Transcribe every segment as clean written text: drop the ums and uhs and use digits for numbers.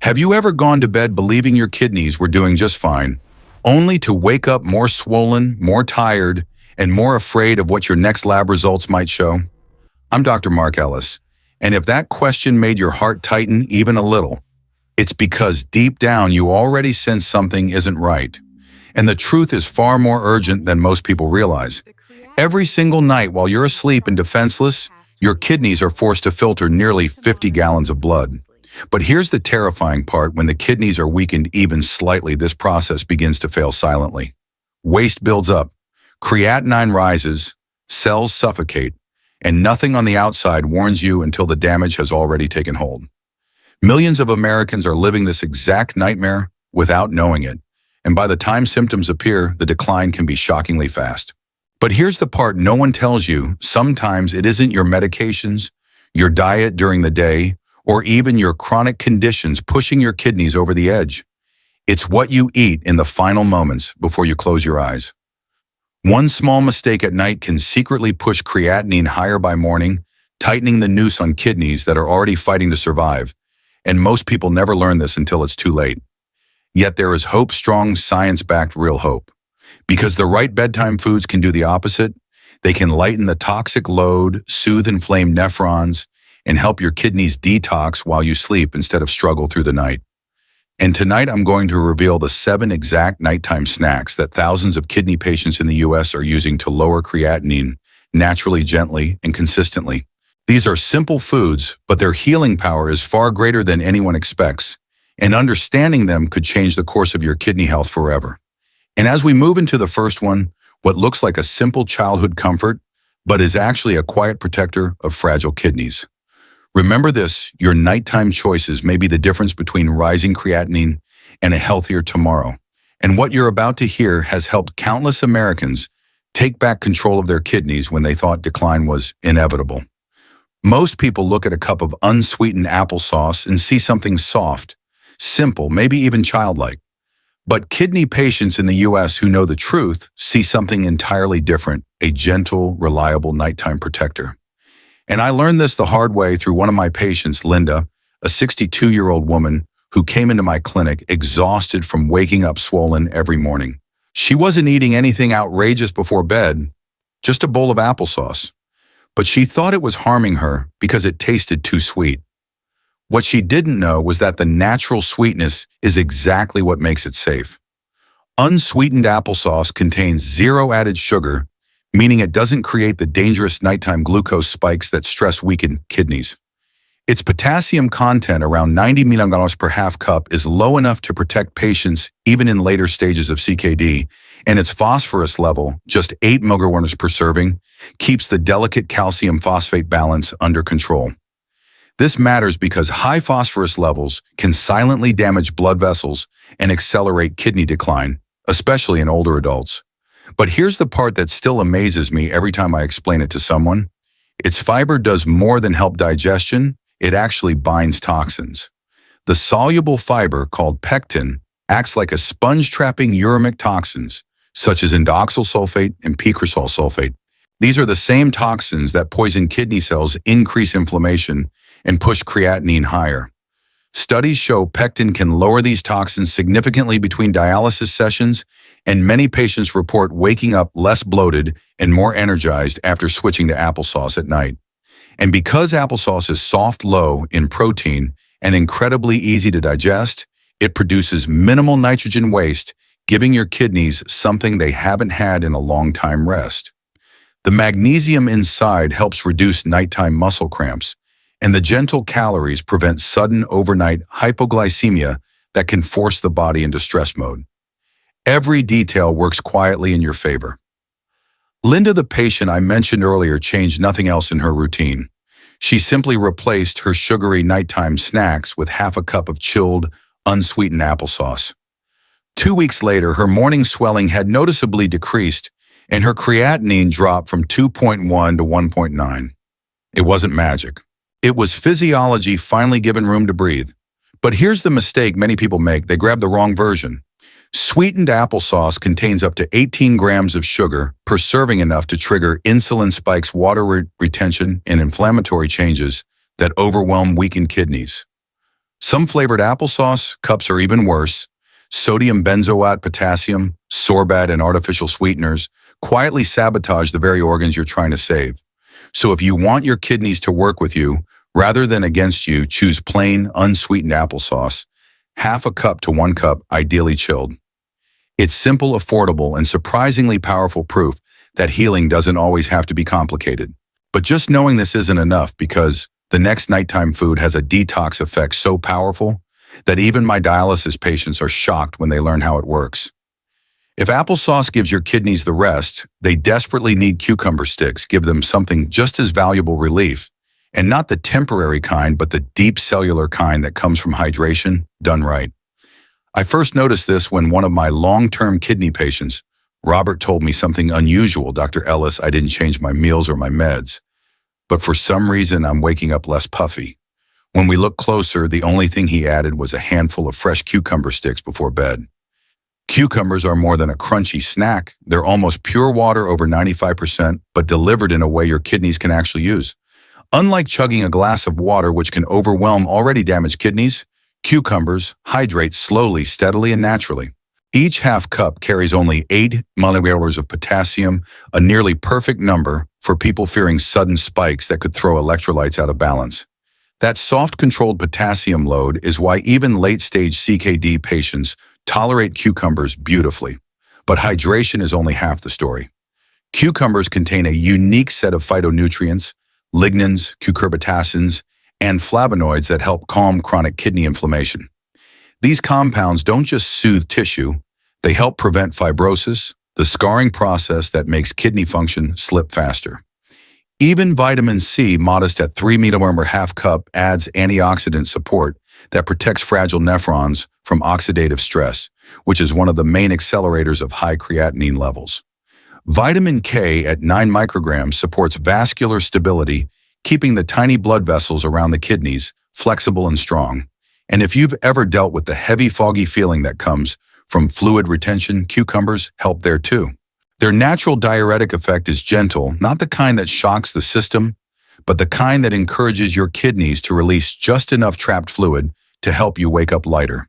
Have you ever gone to bed believing your kidneys were doing just fine, only to wake up more swollen, more tired, and more afraid of what your next lab results might show? I'm Dr. Mark Ellis, and if that question made your heart tighten even a little, it's because deep down you already sense something isn't right. And the truth is far more urgent than most people realize. Every single night while you're asleep and defenseless, your kidneys are forced to filter nearly 50 gallons of blood. But here's the terrifying part: when the kidneys are weakened even slightly, this process begins to fail silently. Waste builds up, creatinine rises, cells suffocate, and nothing on the outside warns you until the damage has already taken hold. Millions of Americans are living this exact nightmare without knowing it, and by the time symptoms appear, the decline can be shockingly fast. But here's the part no one tells you: sometimes it isn't your medications, your diet during the day, or even your chronic conditions pushing your kidneys over the edge. It's what you eat in the final moments before you close your eyes. One small mistake at night can secretly push creatinine higher by morning, tightening the noose on kidneys that are already fighting to survive. And most people never learn this until it's too late. Yet there is hope, strong, science-backed real hope. Because the right bedtime foods can do the opposite. They can lighten the toxic load, soothe inflamed nephrons, and help your kidneys detox while you sleep instead of struggle through the night. And tonight I'm going to reveal the 7 exact nighttime snacks that thousands of kidney patients in the US are using to lower creatinine naturally, gently, and consistently. These are simple foods, but their healing power is far greater than anyone expects, and understanding them could change the course of your kidney health forever. And as we move into the first one, what looks like a simple childhood comfort, but is actually a quiet protector of fragile kidneys. Remember this: your nighttime choices may be the difference between rising creatinine and a healthier tomorrow. And what you're about to hear has helped countless Americans take back control of their kidneys when they thought decline was inevitable. Most people look at a cup of unsweetened applesauce and see something soft, simple, maybe even childlike. But kidney patients in the US who know the truth see something entirely different: a gentle, reliable nighttime protector. And I learned this the hard way through one of my patients, Linda, a 62-year-old woman who came into my clinic exhausted from waking up swollen every morning. She wasn't eating anything outrageous before bed, just a bowl of applesauce. But she thought it was harming her because it tasted too sweet. What she didn't know was that the natural sweetness is exactly what makes it safe. Unsweetened applesauce contains 0 added sugar, meaning it doesn't create the dangerous nighttime glucose spikes that stress weakened kidneys. Its potassium content, around 90 milligrams per half cup, is low enough to protect patients even in later stages of CKD, and its phosphorus level, just 8 milligrams per serving, keeps the delicate calcium phosphate balance under control. This matters because high phosphorus levels can silently damage blood vessels and accelerate kidney decline, especially in older adults. But here's the part that still amazes me every time I explain it to someone. Its fiber does more than help digestion, it actually binds toxins. The soluble fiber, called pectin, acts like a sponge trapping uremic toxins, such as indoxyl sulfate and picrosol sulfate. These are the same toxins that poison kidney cells, increase inflammation, and push creatinine higher. Studies show pectin can lower these toxins significantly between dialysis sessions, and many patients report waking up less bloated and more energized after switching to applesauce at night. And because applesauce is soft, low in protein, and incredibly easy to digest, it produces minimal nitrogen waste, giving your kidneys something they haven't had in a long time: rest. The magnesium inside helps reduce nighttime muscle cramps, and the gentle calories prevent sudden overnight hypoglycemia that can force the body into stress mode. Every detail works quietly in your favor. Linda, the patient I mentioned earlier, changed nothing else in her routine. She simply replaced her sugary nighttime snacks with half a cup of chilled, unsweetened applesauce. 2 weeks later, her morning swelling had noticeably decreased, and her creatinine dropped from 2.1 to 1.9. It wasn't magic. It was physiology finally given room to breathe. But here's the mistake many people make: they grab the wrong version. Sweetened applesauce contains up to 18 grams of sugar per serving, enough to trigger insulin spikes, water retention, and inflammatory changes that overwhelm weakened kidneys. Some flavored applesauce cups are even worse. Sodium benzoate potassium, sorbate, and artificial sweeteners quietly sabotage the very organs you're trying to save. So if you want your kidneys to work with you, rather than against you, choose plain, unsweetened applesauce, half a cup to 1 cup, ideally chilled. It's simple, affordable, and surprisingly powerful proof that healing doesn't always have to be complicated. But just knowing this isn't enough, because the next nighttime food has a detox effect so powerful that even my dialysis patients are shocked when they learn how it works. If applesauce gives your kidneys the rest, they desperately need cucumber sticks. Give them something just as valuable relief, and not the temporary kind, but the deep cellular kind that comes from hydration, done right. I first noticed this when one of my long-term kidney patients, Robert, told me something unusual. Dr. Ellis, I didn't change my meals or my meds, but for some reason I'm waking up less puffy. When we looked closer, the only thing he added was a handful of fresh cucumber sticks before bed. Cucumbers are more than a crunchy snack. They're almost pure water, over 95%, but delivered in a way your kidneys can actually use. Unlike chugging a glass of water, which can overwhelm already damaged kidneys, cucumbers hydrate slowly, steadily, and naturally. Each half cup carries only 8 milliliters of potassium, a nearly perfect number for people fearing sudden spikes that could throw electrolytes out of balance. That soft, controlled potassium load is why even late-stage CKD patients tolerate cucumbers beautifully. But hydration is only half the story. Cucumbers contain a unique set of phytonutrients, lignans, cucurbitacins, and flavonoids that help calm chronic kidney inflammation. These compounds don't just soothe tissue, they help prevent fibrosis, the scarring process that makes kidney function slip faster. Even vitamin C, modest at 3 milliliters per half cup, adds antioxidant support that protects fragile nephrons from oxidative stress, which is one of the main accelerators of high creatinine levels. Vitamin K at 9 micrograms supports vascular stability, keeping the tiny blood vessels around the kidneys flexible and strong. And if you've ever dealt with the heavy, foggy feeling that comes from fluid retention, cucumbers help there too. Their natural diuretic effect is gentle, not the kind that shocks the system, but the kind that encourages your kidneys to release just enough trapped fluid to help you wake up lighter.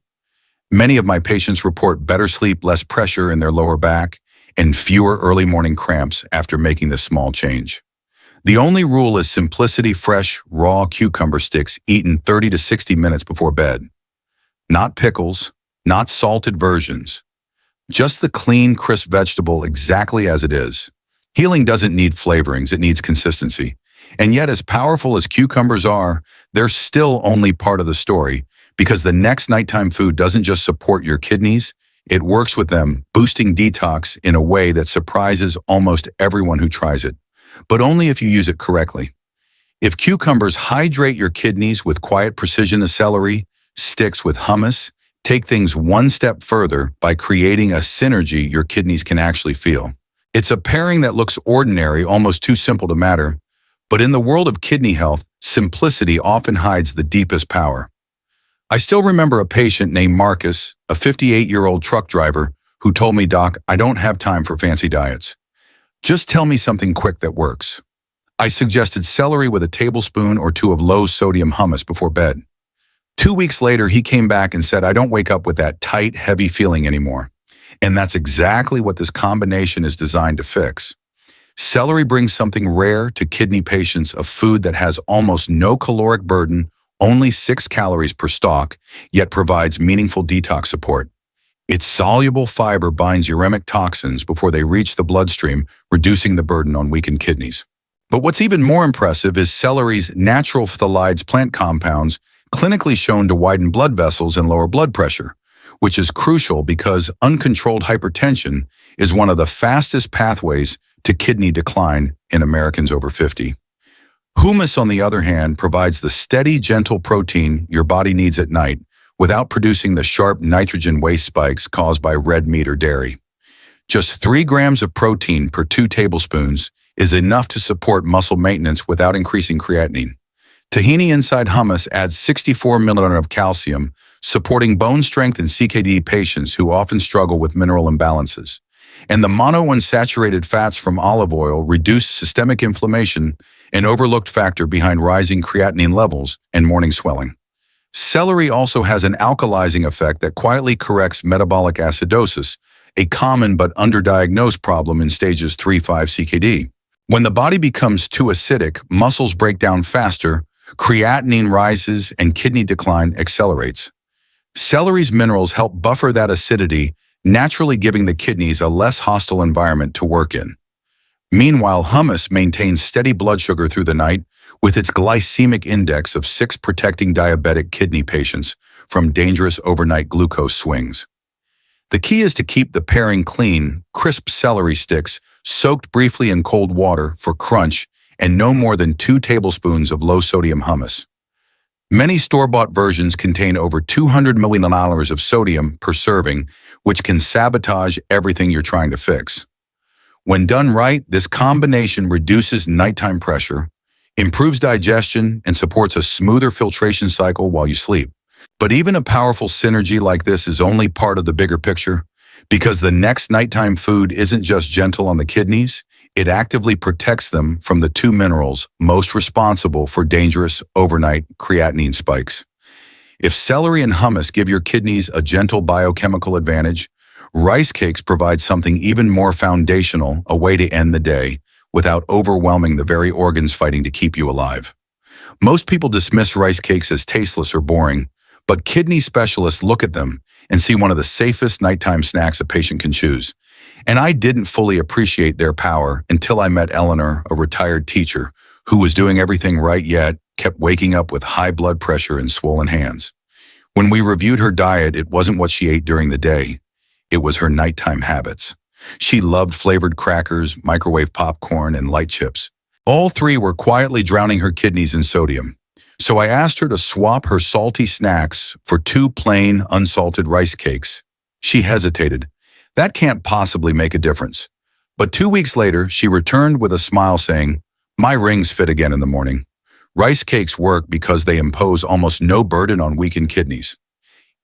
Many of my patients report better sleep, less pressure in their lower back, and fewer early morning cramps after making this small change. The only rule is simplicity: fresh, raw cucumber sticks eaten 30 to 60 minutes before bed. Not pickles, not salted versions. Just the clean, crisp vegetable exactly as it is. Healing doesn't need flavorings, it needs consistency. And yet, as powerful as cucumbers are, they're still only part of the story, because the next nighttime food doesn't just support your kidneys, it works with them, boosting detox in a way that surprises almost everyone who tries it, but only if you use it correctly. If cucumbers hydrate your kidneys with quiet precision, the celery sticks with hummus take things one step further by creating a synergy your kidneys can actually feel. It's a pairing that looks ordinary, almost too simple to matter, but in the world of kidney health, simplicity often hides the deepest power. I still remember a patient named Marcus, a 58-year-old truck driver, who told me, "Doc, I don't have time for fancy diets. Just tell me something quick that works." I suggested celery with a tablespoon or two of low-sodium hummus before bed. 2 weeks later, he came back and said, "I don't wake up with that tight, heavy feeling anymore." And that's exactly what this combination is designed to fix. Celery brings something rare to kidney patients, a food that has almost no caloric burden, only 6 calories per stalk, yet provides meaningful detox support. Its soluble fiber binds uremic toxins before they reach the bloodstream, reducing the burden on weakened kidneys. But what's even more impressive is celery's natural phthalides, plant compounds, clinically shown to widen blood vessels and lower blood pressure, which is crucial because uncontrolled hypertension is one of the fastest pathways to kidney decline in Americans over 50. Hummus, on the other hand, provides the steady, gentle protein your body needs at night without producing the sharp nitrogen waste spikes caused by red meat or dairy. Just 3 grams of protein per 2 tablespoons is enough to support muscle maintenance without increasing creatinine. Tahini inside hummus adds 64 milliliters of calcium, supporting bone strength in CKD patients who often struggle with mineral imbalances. And the monounsaturated fats from olive oil reduce systemic inflammation, an overlooked factor behind rising creatinine levels and morning swelling. Celery also has an alkalizing effect that quietly corrects metabolic acidosis, a common but underdiagnosed problem in stages 3-5 CKD. When the body becomes too acidic, muscles break down faster, creatinine rises, and kidney decline accelerates. Celery's minerals help buffer that acidity, naturally giving the kidneys a less hostile environment to work in. Meanwhile, hummus maintains steady blood sugar through the night with its glycemic index of 6, protecting diabetic kidney patients from dangerous overnight glucose swings. The key is to keep the pairing clean, crisp celery sticks soaked briefly in cold water for crunch, and no more than 2 tablespoons of low-sodium hummus. Many store-bought versions contain over 200 milliliters of sodium per serving, which can sabotage everything you're trying to fix. When done right, this combination reduces nighttime pressure, improves digestion, and supports a smoother filtration cycle while you sleep. But even a powerful synergy like this is only part of the bigger picture, because the next nighttime food isn't just gentle on the kidneys, it actively protects them from the 2 minerals most responsible for dangerous overnight creatinine spikes. If celery and hummus give your kidneys a gentle biochemical advantage, rice cakes provide something even more foundational, a way to end the day without overwhelming the very organs fighting to keep you alive. Most people dismiss rice cakes as tasteless or boring, but kidney specialists look at them and see one of the safest nighttime snacks a patient can choose. And I didn't fully appreciate their power until I met Eleanor, a retired teacher, who was doing everything right yet kept waking up with high blood pressure and swollen hands. When we reviewed her diet, it wasn't what she ate during the day. It was her nighttime habits. She loved flavored crackers, microwave popcorn, and light chips. All 3 were quietly drowning her kidneys in sodium. So I asked her to swap her salty snacks for 2 plain, unsalted rice cakes. She hesitated. That can't possibly make a difference. But 2 weeks later, she returned with a smile saying, "My rings fit again in the morning." Rice cakes work because they impose almost no burden on weakened kidneys.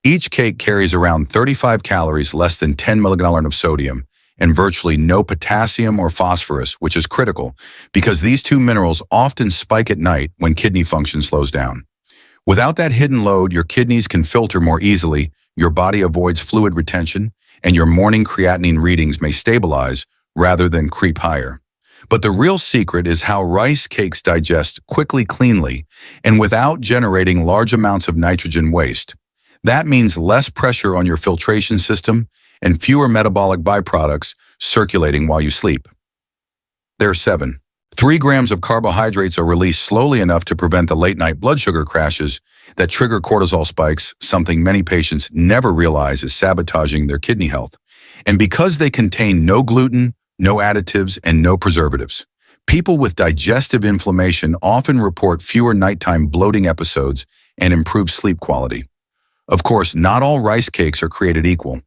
Each cake carries around 35 calories, less than 10 milligrams of sodium, and virtually no potassium or phosphorus, which is critical because these 2 minerals often spike at night when kidney function slows down. Without that hidden load, your kidneys can filter more easily, your body avoids fluid retention, and your morning creatinine readings may stabilize rather than creep higher. But the real secret is how rice cakes digest quickly, cleanly, and without generating large amounts of nitrogen waste. That means less pressure on your filtration system and fewer metabolic byproducts circulating while you sleep. There's 7. 3 grams of carbohydrates are released slowly enough to prevent the late-night blood sugar crashes that trigger cortisol spikes, something many patients never realize is sabotaging their kidney health. And because they contain no gluten, no additives, and no preservatives, people with digestive inflammation often report fewer nighttime bloating episodes and improved sleep quality. Of course, not all rice cakes are created equal.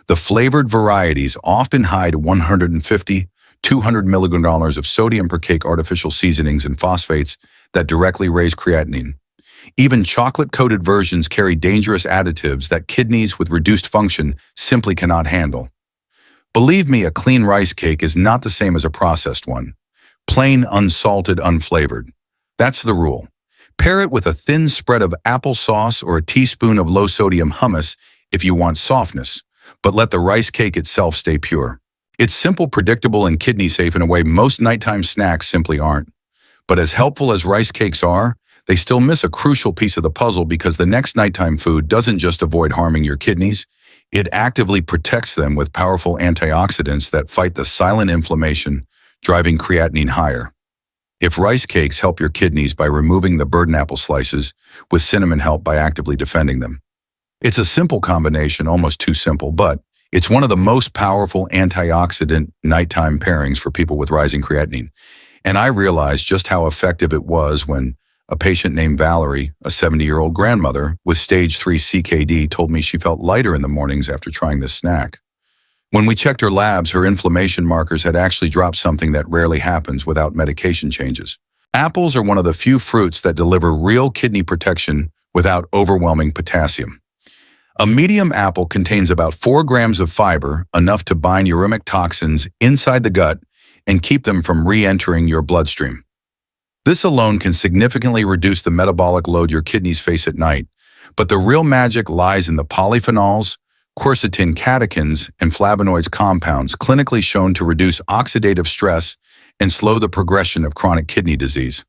The flavored varieties often hide 150, 200 milligrams of sodium per cake, artificial seasonings, and phosphates that directly raise creatinine. Even chocolate-coated versions carry dangerous additives that kidneys with reduced function simply cannot handle. Believe me, a clean rice cake is not the same as a processed one. Plain, unsalted, unflavored. That's the rule. Pair it with a thin spread of applesauce or a teaspoon of low-sodium hummus if you want softness, but let the rice cake itself stay pure. It's simple, predictable, and kidney-safe in a way most nighttime snacks simply aren't. But as helpful as rice cakes are, they still miss a crucial piece of the puzzle because the next nighttime food doesn't just avoid harming your kidneys, it actively protects them with powerful antioxidants that fight the silent inflammation, driving creatinine higher. If rice cakes help your kidneys by removing the burden apple slices, with cinnamon help by actively defending them. It's a simple combination, almost too simple, but it's one of the most powerful antioxidant nighttime pairings for people with rising creatinine. And I realized just how effective it was when a patient named Valerie, a 70-year-old grandmother with stage 3 CKD, told me she felt lighter in the mornings after trying this snack. When we checked her labs, her inflammation markers had actually dropped, something that rarely happens without medication changes. Apples are one of the few fruits that deliver real kidney protection without overwhelming potassium. A medium apple contains about 4 grams of fiber, enough to bind uremic toxins inside the gut and keep them from re-entering your bloodstream. This alone can significantly reduce the metabolic load your kidneys face at night, But the real magic lies in the polyphenols, quercetin catechins, and flavonoids compounds clinically shown to reduce oxidative stress and slow the progression of chronic kidney disease.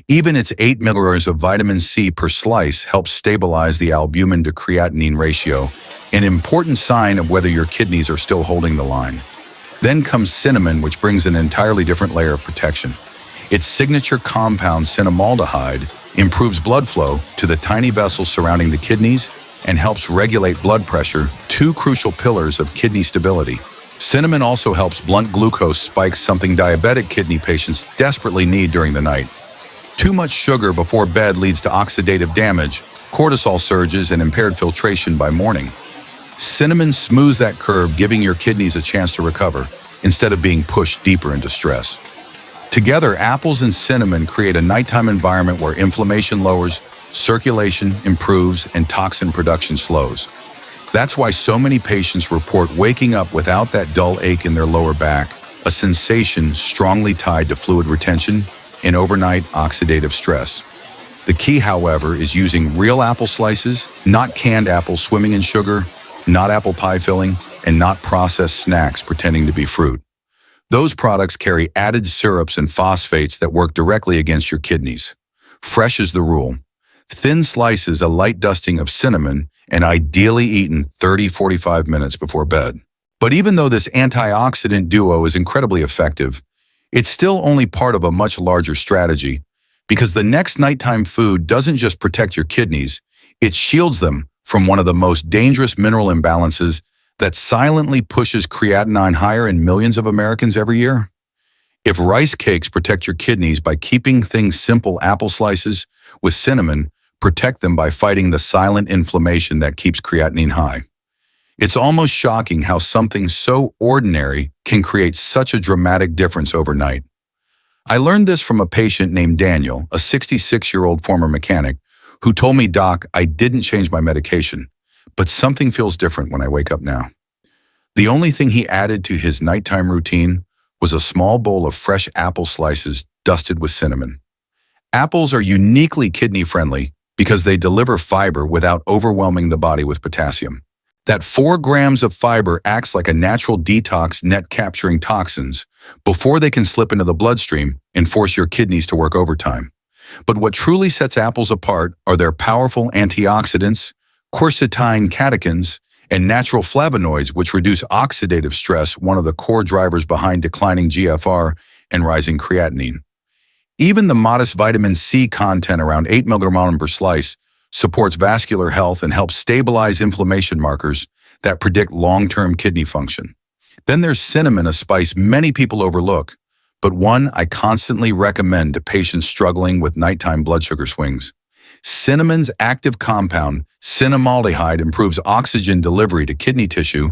Even its 8 milligrams of vitamin C per slice helps stabilize the albumin to creatinine ratio, an important sign of whether your kidneys are still holding the line. Then comes cinnamon, which brings an entirely different layer of protection. Its signature compound, cinnamaldehyde, improves blood flow to the tiny vessels surrounding the kidneys and helps regulate blood pressure, two crucial pillars of kidney stability. Cinnamon also helps blunt glucose spikes, something diabetic kidney patients desperately need during the night. Too much sugar before bed leads to oxidative damage, cortisol surges, and impaired filtration by morning. Cinnamon smooths that curve, giving your kidneys a chance to recover instead of being pushed deeper into stress. Together, apples and cinnamon create a nighttime environment where inflammation lowers, circulation improves, and toxin production slows. That's why so many patients report waking up without that dull ache in their lower back, a sensation strongly tied to fluid retention and overnight oxidative stress. The key, however, is using real apple slices, not canned apples swimming in sugar, not apple pie filling, and not processed snacks pretending to be fruit. Those products carry added syrups and phosphates that work directly against your kidneys. Fresh is the rule. Thin slices, a light dusting of cinnamon, and ideally eaten 30-45 minutes before bed. But even though this antioxidant duo is incredibly effective, it's still only part of a much larger strategy, because the next nighttime food doesn't just protect your kidneys, it shields them from one of the most dangerous mineral imbalances that silently pushes creatinine higher in millions of Americans every year. If rice cakes protect your kidneys by keeping things simple, apple slices with cinnamon protect them by fighting the silent inflammation that keeps creatinine high. It's almost shocking how something so ordinary can create such a dramatic difference overnight. I learned this from a patient named Daniel, a 66-year-old former mechanic, who told me, "Doc, I didn't change my medication, but something feels different when I wake up now." The only thing he added to his nighttime routine was a small bowl of fresh apple slices dusted with cinnamon. Apples are uniquely kidney-friendly because they deliver fiber without overwhelming the body with potassium. That 4 grams of fiber acts like a natural detox net, capturing toxins before they can slip into the bloodstream and force your kidneys to work overtime. But what truly sets apples apart are their powerful antioxidants, quercetin catechins, and natural flavonoids, which reduce oxidative stress, one of the core drivers behind declining GFR and rising creatinine. Even the modest vitamin C content, around 8 milligrams per slice, supports vascular health and helps stabilize inflammation markers that predict long-term kidney function. Then there's cinnamon, a spice many people overlook, but one I constantly recommend to patients struggling with nighttime blood sugar swings. Cinnamon's active compound, cinnamaldehyde, improves oxygen delivery to kidney tissue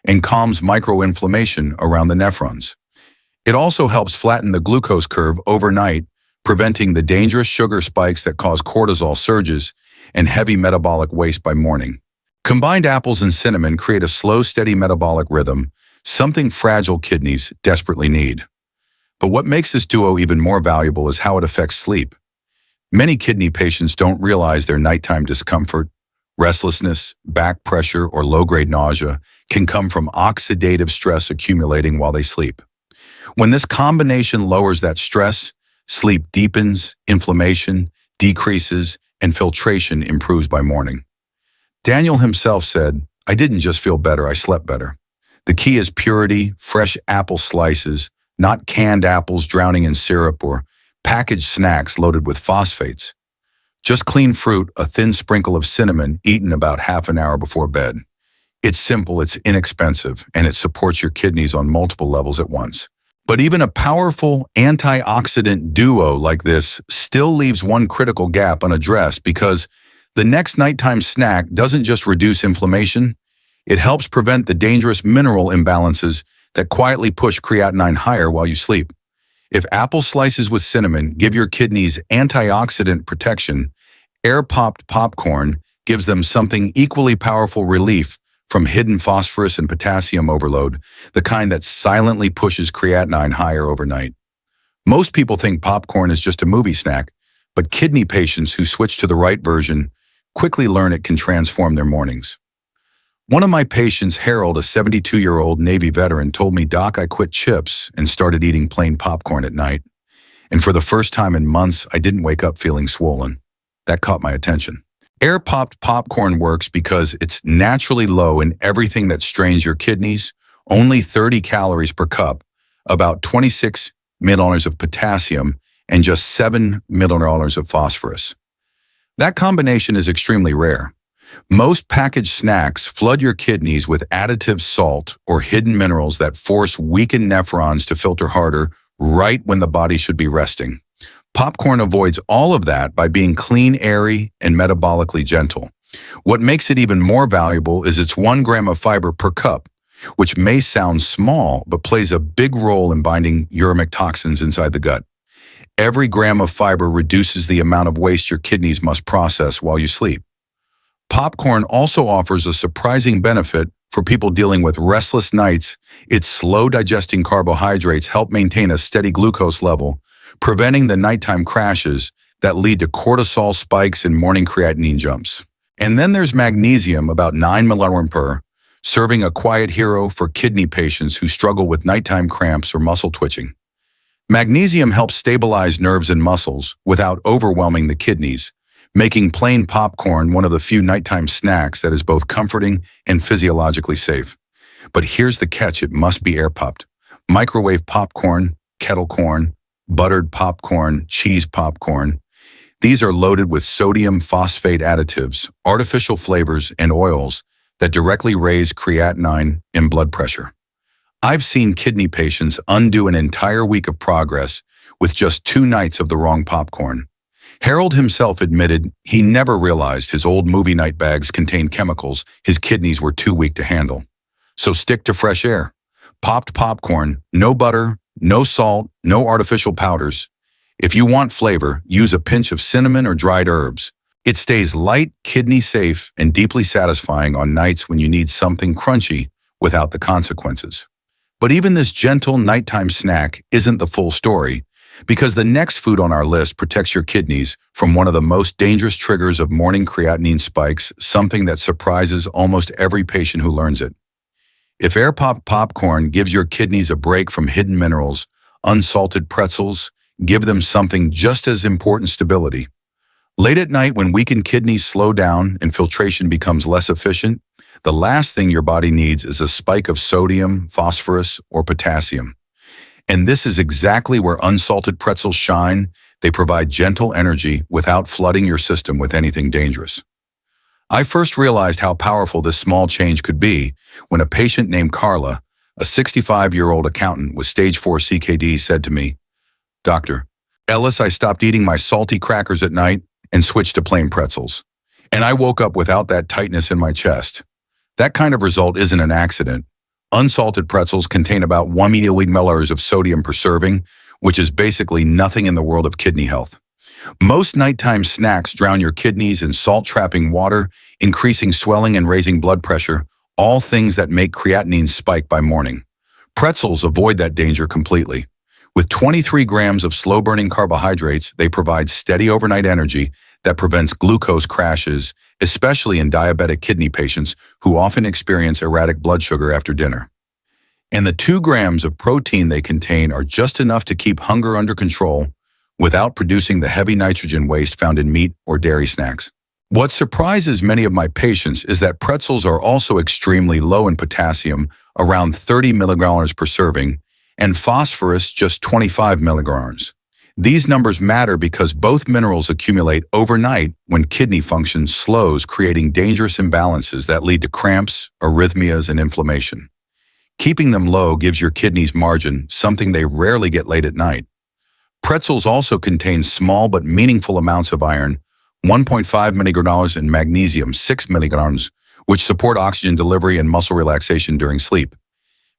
and calms microinflammation around the nephrons. It also helps flatten the glucose curve overnight, preventing the dangerous sugar spikes that cause cortisol surges and heavy metabolic waste by morning. Combined apples and cinnamon create a slow, steady metabolic rhythm, something fragile kidneys desperately need. But what makes this duo even more valuable is how it affects sleep. Many kidney patients don't realize their nighttime discomfort, restlessness, back pressure, or low-grade nausea can come from oxidative stress accumulating while they sleep. When this combination lowers that stress, sleep deepens, inflammation decreases, and filtration improves by morning. Daniel himself said, "I didn't just feel better, I slept better." The key is purity, fresh apple slices, not canned apples drowning in syrup or packaged snacks loaded with phosphates. Just clean fruit, a thin sprinkle of cinnamon, eaten about half an hour before bed. It's simple, it's inexpensive, and it supports your kidneys on multiple levels at once. But even a powerful antioxidant duo like this still leaves one critical gap unaddressed, because the next nighttime snack doesn't just reduce inflammation, it helps prevent the dangerous mineral imbalances that quietly push creatinine higher while you sleep. If apple slices with cinnamon give your kidneys antioxidant protection, air-popped popcorn gives them something equally powerful: relief from hidden phosphorus and potassium overload, the kind that silently pushes creatinine higher overnight. Most people think popcorn is just a movie snack, but kidney patients who switch to the right version quickly learn it can transform their mornings. One of my patients, Harold, a 72-year-old Navy veteran, told me, "Doc, I quit chips and started eating plain popcorn at night. And for the first time in months, I didn't wake up feeling swollen." That caught my attention. Air-popped popcorn works because it's naturally low in everything that strains your kidneys, only 30 calories per cup, about 26 milliliters of potassium, and just 7 milliliters of phosphorus. That combination is extremely rare. Most packaged snacks flood your kidneys with additive salt or hidden minerals that force weakened nephrons to filter harder right when the body should be resting. Popcorn avoids all of that by being clean, airy, and metabolically gentle. What makes it even more valuable is its 1 gram of fiber per cup, which may sound small but plays a big role in binding uremic toxins inside the gut. Every gram of fiber reduces the amount of waste your kidneys must process while you sleep. Popcorn also offers a surprising benefit for people dealing with restless nights. Its slow-digesting carbohydrates help maintain a steady glucose level, preventing the nighttime crashes that lead to cortisol spikes and morning creatinine jumps. And then there's magnesium, about 9 milliliters per, serving a quiet hero for kidney patients who struggle with nighttime cramps or muscle twitching. Magnesium helps stabilize nerves and muscles without overwhelming the kidneys, making plain popcorn one of the few nighttime snacks that is both comforting and physiologically safe. But here's the catch: it must be air-popped. Microwave popcorn, kettle corn, buttered popcorn, cheese popcorn. These are loaded with sodium phosphate additives, artificial flavors, and oils that directly raise creatinine and blood pressure. I've seen kidney patients undo an entire week of progress with just 2 nights of the wrong popcorn. Harold himself admitted he never realized his old movie night bags contained chemicals his kidneys were too weak to handle. So stick to fresh air. Popped popcorn, no butter, no salt, no artificial powders. If you want flavor, use a pinch of cinnamon or dried herbs. It stays light, kidney safe, and deeply satisfying on nights when you need something crunchy without the consequences. But even this gentle nighttime snack isn't the full story, because the next food on our list protects your kidneys from one of the most dangerous triggers of morning creatinine spikes, something that surprises almost every patient who learns it. If air-popped popcorn gives your kidneys a break from hidden minerals, unsalted pretzels give them something just as important: stability. Late at night, when weakened kidneys slow down and filtration becomes less efficient, the last thing your body needs is a spike of sodium, phosphorus, or potassium. And this is exactly where unsalted pretzels shine. They provide gentle energy without flooding your system with anything dangerous. I first realized how powerful this small change could be when a patient named Carla, a 65-year-old accountant with stage 4 CKD, said to me, "Doctor, Ellis, I stopped eating my salty crackers at night and switched to plain pretzels. And I woke up without that tightness in my chest." That kind of result isn't an accident. Unsalted pretzels contain about 1 milliliters of sodium per serving, which is basically nothing in the world of kidney health. Most nighttime snacks drown your kidneys in salt-trapping water, increasing swelling and raising blood pressure, all things that make creatinine spike by morning. Pretzels avoid that danger completely. With 23 grams of slow-burning carbohydrates, they provide steady overnight energy that prevents glucose crashes, especially in diabetic kidney patients who often experience erratic blood sugar after dinner. And the 2 grams of protein they contain are just enough to keep hunger under control without producing the heavy nitrogen waste found in meat or dairy snacks. What surprises many of my patients is that pretzels are also extremely low in potassium, around 30 milligrams per serving, and phosphorus, just 25 milligrams. These numbers matter because both minerals accumulate overnight when kidney function slows, creating dangerous imbalances that lead to cramps, arrhythmias, and inflammation. Keeping them low gives your kidneys margin, something they rarely get late at night. Pretzels also contain small but meaningful amounts of iron, 1.5 milligrams, and magnesium, 6 milligrams, which support oxygen delivery and muscle relaxation during sleep.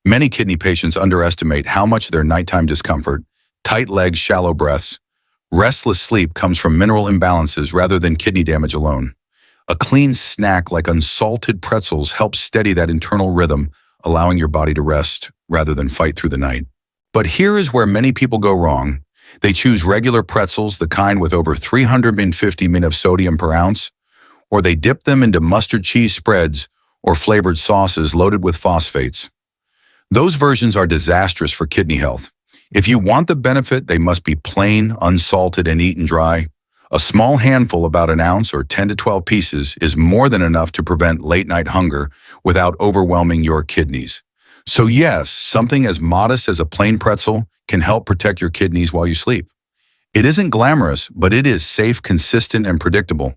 Many kidney patients underestimate how much their nighttime discomfort, tight legs, shallow breaths, restless sleep comes from mineral imbalances rather than kidney damage alone. A clean snack like unsalted pretzels helps steady that internal rhythm, allowing your body to rest rather than fight through the night. But here is where many people go wrong. They choose regular pretzels, the kind with over 350 mg of sodium per ounce. or they dip them into mustard cheese spreads or flavored sauces loaded with phosphates. Those versions are disastrous for kidney health. If you want the benefit, they must be plain, unsalted, and eaten dry. A small handful, about an ounce or 10 to 12 pieces, is more than enough to prevent late-night hunger without overwhelming your kidneys. So yes, something as modest as a plain pretzel can help protect your kidneys while you sleep. It isn't glamorous, but it is safe, consistent, and predictable.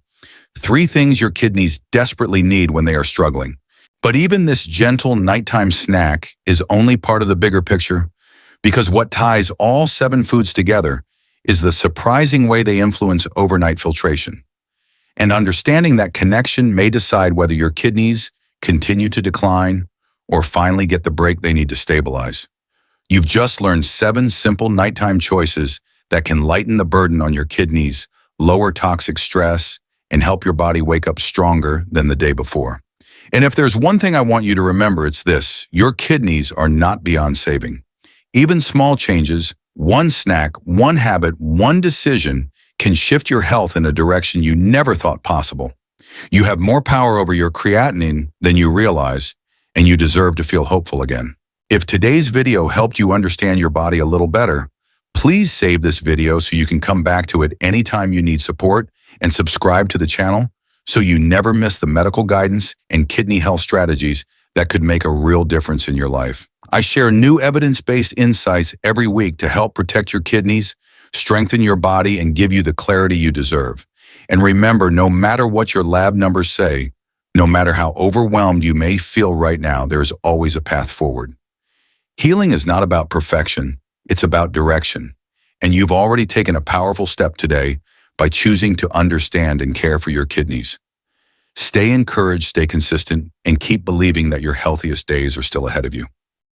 3 things your kidneys desperately need when they are struggling. But even this gentle nighttime snack is only part of the bigger picture, because what ties all 7 foods together is the surprising way they influence overnight filtration. And understanding that connection may decide whether your kidneys continue to decline or finally get the break they need to stabilize. You've just learned 7 simple nighttime choices that can lighten the burden on your kidneys, lower toxic stress, and help your body wake up stronger than the day before. And if there's one thing I want you to remember, it's this: your kidneys are not beyond saving. Even small changes, one snack, one habit, one decision can shift your health in a direction you never thought possible. You have more power over your creatinine than you realize, and you deserve to feel hopeful again. If today's video helped you understand your body a little better, please save this video so you can come back to it anytime you need support, and subscribe to the channel so you never miss the medical guidance and kidney health strategies that could make a real difference in your life. I share new evidence-based insights every week to help protect your kidneys, strengthen your body, and give you the clarity you deserve. And remember, no matter what your lab numbers say, no matter how overwhelmed you may feel right now, there is always a path forward. Healing is not about perfection, it's about direction. And you've already taken a powerful step today by choosing to understand and care for your kidneys. Stay encouraged, stay consistent, and keep believing that your healthiest days are still ahead of you.